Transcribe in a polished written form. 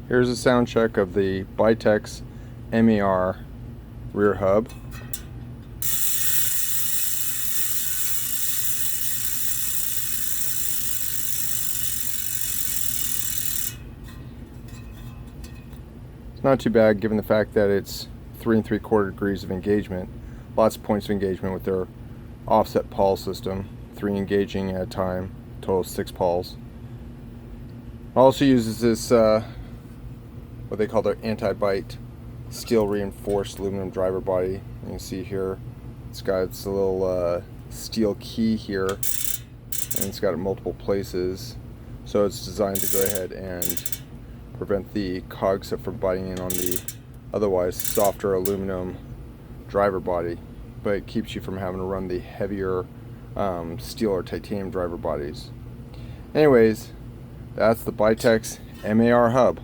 Here's a sound check of the Bitex MAR rear hub. It's not too bad given the fact that it's 3 3/4 degrees of engagement. Lots of points of engagement with their offset pawl system, 3 engaging at a time, total of 6 pawls. Also uses this what they call their anti-bite steel reinforced aluminum driver body. You can see here it's got its little steel key here, and it's got it in multiple places, so it's designed to go ahead and prevent the cogs from biting in on the otherwise softer aluminum driver body, but it keeps you from having to run the heavier steel or titanium driver bodies. Anyways, that's the Bitex MAR hub.